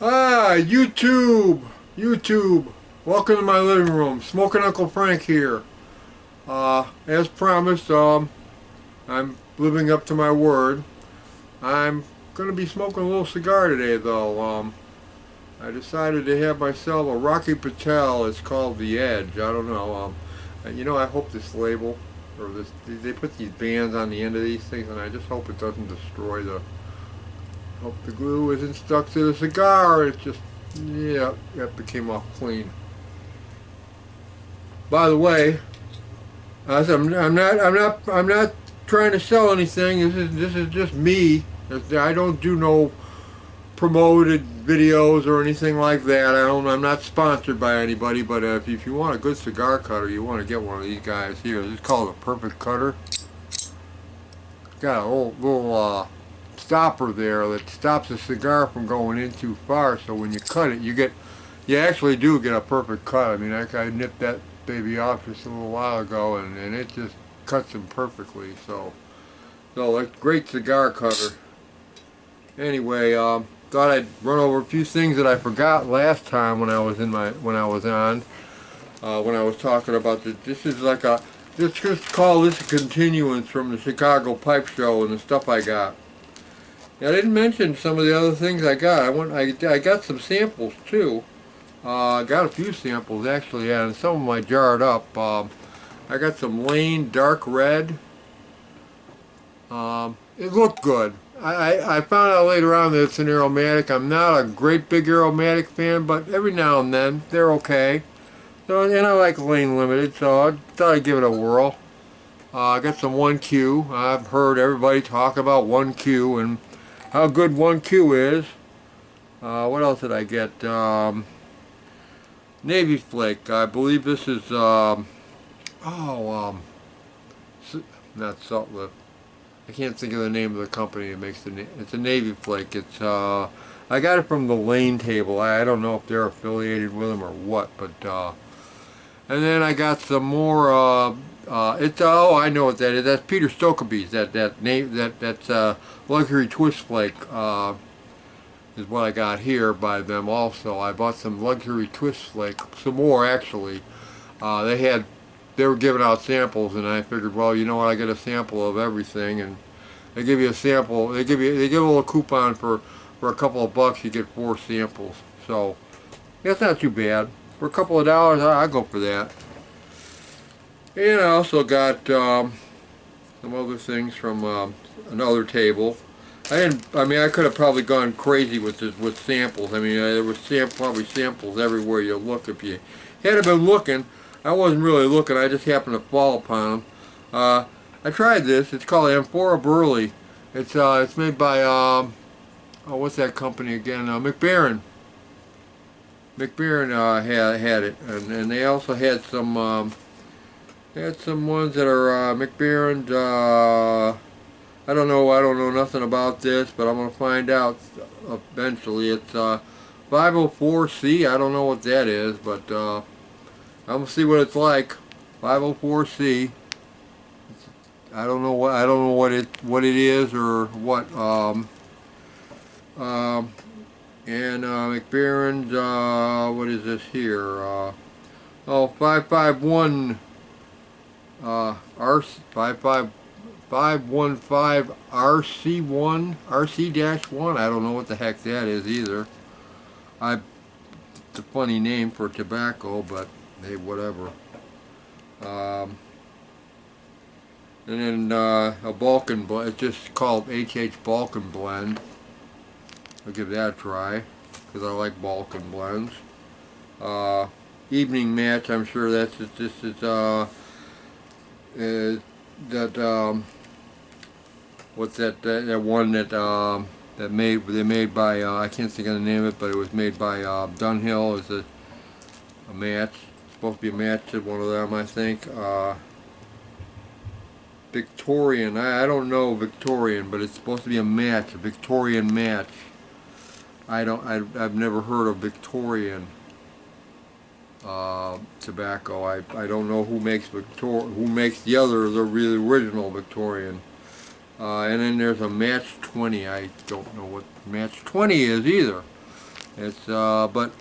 YouTube! YouTube! Welcome to my living room. Smoking Uncle Frank here. As promised, I'm living up to my word. I'm gonna be smoking a little cigar today, though. I decided to have myself a Rocky Patel. It's called The Edge. I don't know. I hope this label, or this, they put these bands on the end of these things, and I just hope it doesn't destroy the. Hope the glue isn't stuck to the cigar. It just, yeah, that became all clean. By the way, I'm not trying to sell anything. This is just me. I don't do no promoted videos or anything like that. I'm not sponsored by anybody. But if you want a good cigar cutter, you want to get one of these guys here. This is called a Perfect Cutter. It's got a little stopper there that stops the cigar from going in too far. So when you cut it, you actually do get a perfect cut. I mean, I nipped that baby off just a little while ago, and it just cuts them perfectly. So like great cigar cutter. Anyway, thought I'd run over a few things that I forgot last time when I was talking about this is like let's just call this a continuance from the Chicago Pipe Show and the stuff I got. Now, I didn't mention some of the other things I got. I got some samples too. I got a few samples actually, and some of them I jarred up. I got some Lane Dark Red. It looked good. I found out later on that it's an aromatic. I'm not a great big aromatic fan, but every now and then they're okay. So, and I like Lane Limited, so I thought I'd give it a whirl. I got some 1Q. I've heard everybody talk about 1Q and how good 1Q is. What else did I get? Navy Flake. I believe this is, not Salt Lift. I can't think of the name of the company that makes it's a Navy Flake. It's, I got it from the Lane table. I don't know if they're affiliated with them or what, but, and then I got some more, I know what that is. That's Peter Stokkebye's. That's Luxury Twist Flake, is what I got here by them also. I bought some Luxury Twist Flake, some more actually. They were giving out samples, and I figured, well, you know what, I get a sample of everything, and they give you a sample. They give a little coupon for a couple of bucks. You get 4 samples, so that's not too bad. For a couple of dollars, I go for that. And I also got some other things from another table. I could have probably gone crazy with samples. I mean, there was probably samples everywhere you look. If you had been looking, I wasn't really looking. I just happened to fall upon them. I tried this. It's called Amphora Burley. It's made by what's that company again? McBaron. McBaron had it, and they also had some ones that are McBaron. I don't know nothing about this, but I'm gonna find out eventually. It's 504C. I don't know what that is, but I'm gonna see what it's like. 504C. I don't know what it is or what. And McBaron's, what is this here? 551 515 RC1 RC-1. I don't know what the heck that is either. It's a funny name for tobacco, but hey, whatever. And then a Balkan blend. It's just called HH Balkan Blend. I'll give that a try because I like Balkan blends. Evening Match. I'm sure that's what's that one that they made by I can't think of the name of it, but it was made by Dunhill. It's a match. It's supposed to be a match to one of them, I think. Victorian. I don't know Victorian, but it's supposed to be a match, a Victorian match. I've never heard of Victorian tobacco. I don't know who makes the really original Victorian. And then there's a Match 20. I don't know what Match 20 is either. It's but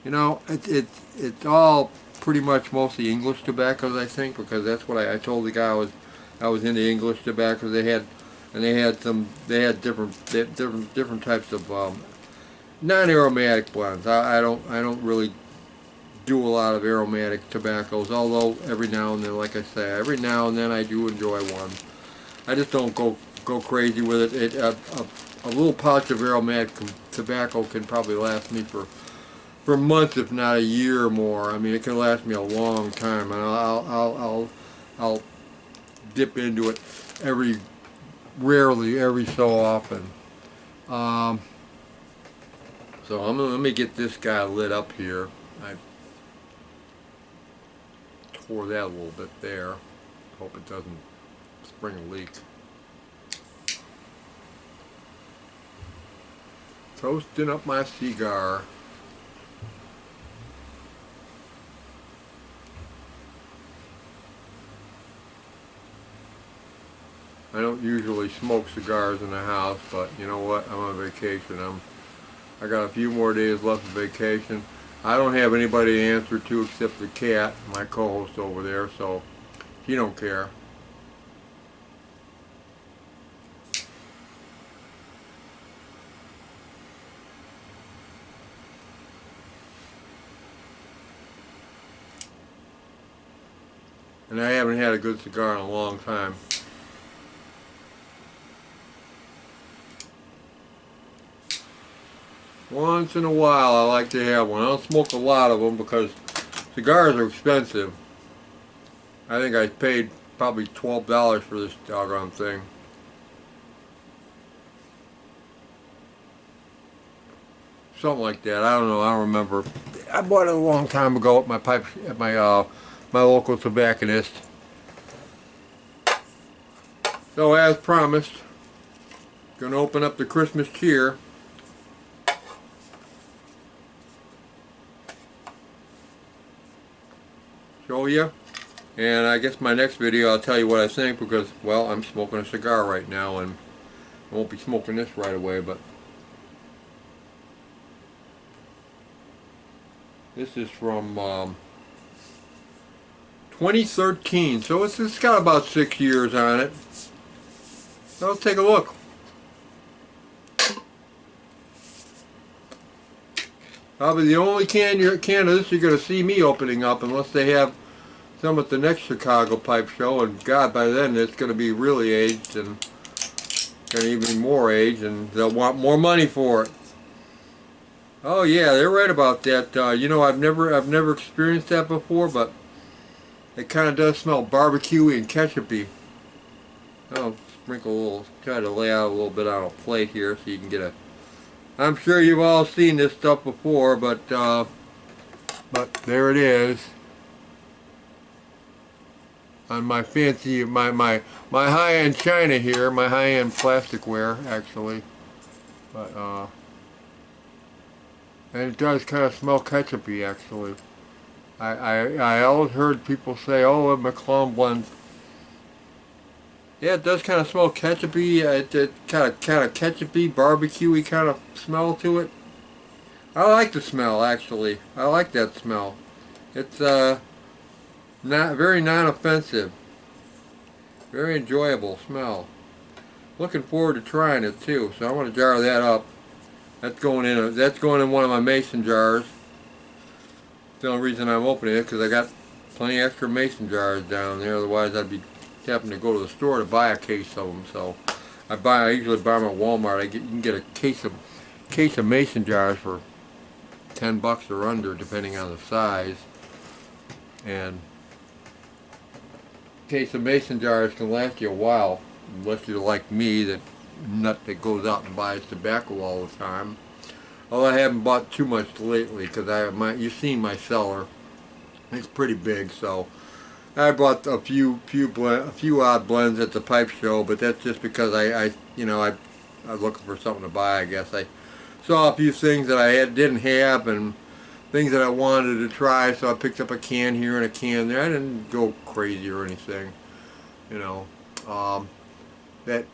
you know, it's all pretty much mostly English tobaccos, I think, because that's what I told the guy I was into English tobacco. They had different types of non-aromatic blends. I don't really do a lot of aromatic tobaccos, although every now and then, like I say, every now and then I do enjoy one. I just don't go crazy with it. A little pouch of aromatic tobacco can probably last me for months, if not a year or more. I mean, it can last me a long time, and I'll dip into it rarely, every so often. Um, so let me get this guy lit up here. I tore that a little bit there. Hope it doesn't spring a leak. Toasting up my cigar. I don't usually smoke cigars in the house, but you know what? I'm on vacation. I got a few more days left of vacation. I don't have anybody to answer to except the cat, my co-host over there, so he don't care. And I haven't had a good cigar in a long time. Once in a while I like to have one. I don't smoke a lot of them because cigars are expensive. I think I paid probably $12 for this doggone thing. Something like that. I don't know. I don't remember. I bought it a long time ago at my local tobacconist. So as promised, gonna open up the Christmas cheer. Show you. And I guess my next video I'll tell you what I think, because, well, I'm smoking a cigar right now and I won't be smoking this right away, but this is from 2013, so it's got about 6 years on it. So let's take a look. Probably the only can of this you're going to see me opening up, unless they have some at the next Chicago Pipe Show, and God, by then it's going to be really aged and going to even be more aged, and they'll want more money for it. Oh yeah, they're right about that. You know, I've never experienced that before, but it kind of does smell barbecuey and ketchupy. I'll sprinkle a little, try to lay out a little bit on a plate here so you can get a. I'm sure you've all seen this stuff before, but there it is. On my fancy, my high-end china here, my high-end plasticware actually, but and it does kind of smell ketchupy actually. I always heard people say, oh, a McClellan blend. Yeah, it does kind of smell ketchupy. It kind of ketchupy, barbecuey kind of smell to it. I like the smell actually. I like that smell. It's not very non-offensive. Very enjoyable smell. Looking forward to trying it too. So I want to jar that up. That's going in one of my mason jars. The only reason I'm opening it because I got plenty of extra mason jars down there. Otherwise, I'd be having to go to the store to buy a case of them. So I usually buy them at Walmart. You can get a case of mason jars for $10 or under, depending on the size. And a case of mason jars can last you a while, unless you're like me, that nut that goes out and buys tobacco all the time. Although I haven't bought too much lately, because you've seen my cellar. It's pretty big, so I bought a few odd blends at the pipe show, but that's just because I was looking for something to buy. I guess I saw a few things that I didn't have and things that I wanted to try, so I picked up a can here and a can there. I didn't go crazy or anything, you know. That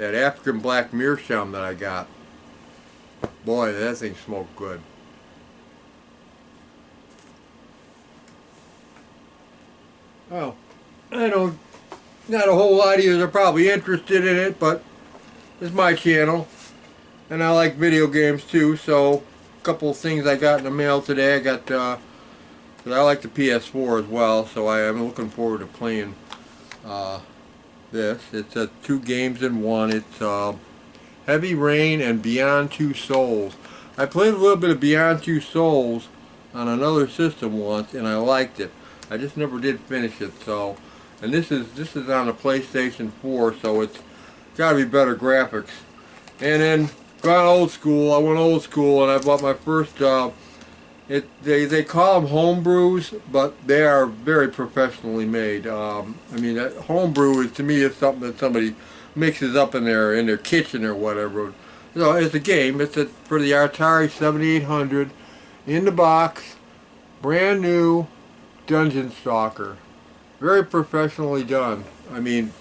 African black meerschaum that I got. Boy, that thing smoked good. Well, I don't, not a whole lot of you are probably interested in it, but it's my channel. And I like video games too, so a couple of things I got in the mail today. I got, 'cause I like the PS4 as well, so I am looking forward to playing this. It's 2 games in one. It's Heavy Rain and Beyond Two Souls. I played a little bit of Beyond Two Souls on another system once, and I liked it. I just never did finish it. So, and this is on a PlayStation 4, so it's got to be better graphics. And then gone old school. I went old school, and I bought my first. They call them homebrews, but they are very professionally made. I mean, homebrew is, to me, is something that somebody mixes up in their kitchen or whatever. So it's a game. It's for the Atari 7800 in the box, brand new Dungeon Stalker, very professionally done. I mean,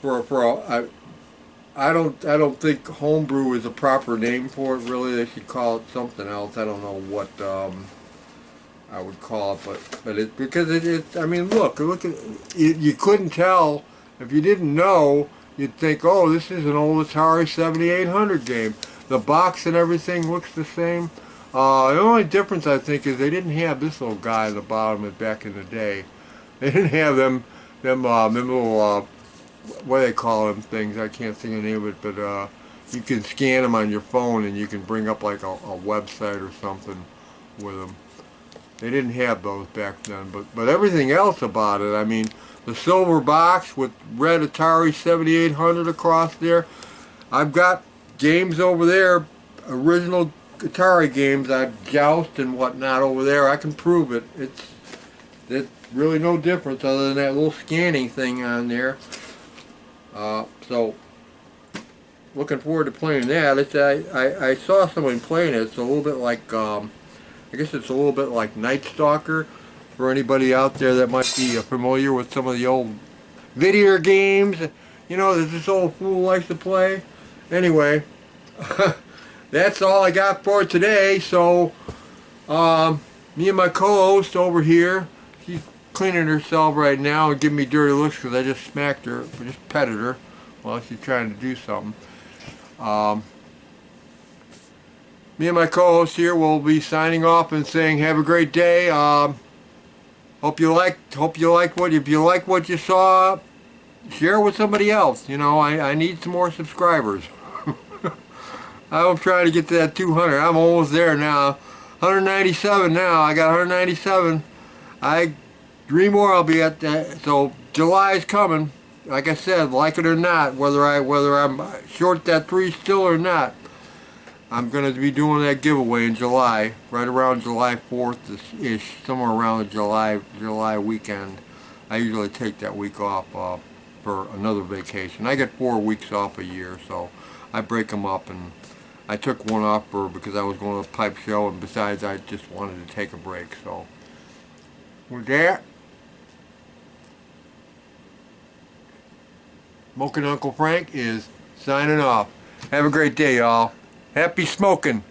I don't think homebrew is a proper name for it. Really, they should call it something else. I don't know what I would call it, but it because it I mean, look at you couldn't tell if you didn't know. You'd think, oh, this is an old Atari 7800 game. The box and everything looks the same. The only difference, I think, is they didn't have this little guy at the bottom back in the day. They didn't have them little, what do they call them things? I can't think of the name of it, but you can scan them on your phone and you can bring up like a website or something with them. They didn't have those back then, but everything else about it, I mean, the silver box with red Atari 7800 across there. I've got games over there, original Atari games I've jousted and whatnot over there. I can prove it. It's really no difference other than that little scanning thing on there. So looking forward to playing that. I saw someone playing it. It's a little bit like I guess it's a little bit like Night Stalker. For anybody out there that might be familiar with some of the old video games, you know, that this old fool likes to play. Anyway, that's all I got for today. So, me and my co-host over here, she's cleaning herself right now and giving me dirty looks because I just smacked her, I just petted her while she's trying to do something. Me and my co-host here will be signing off and saying have a great day. Hope you liked what, if you like what you saw, share with somebody else. You know, I need some more subscribers. I'm trying to get to that 200. I'm almost there now. 197 now. I got 197. 3 more I'll be at that. So July's coming. Like I said, like it or not, whether I'm short that 3 still or not, I'm going to be doing that giveaway in July, right around July 4th-ish, somewhere around the July weekend. I usually take that week off for another vacation. I get 4 weeks off a year, so I break them up, and I took one off because I was going to a pipe show, and besides, I just wanted to take a break. So with that, Smoking Uncle Frank is signing off. Have a great day, y'all. Happy smoking.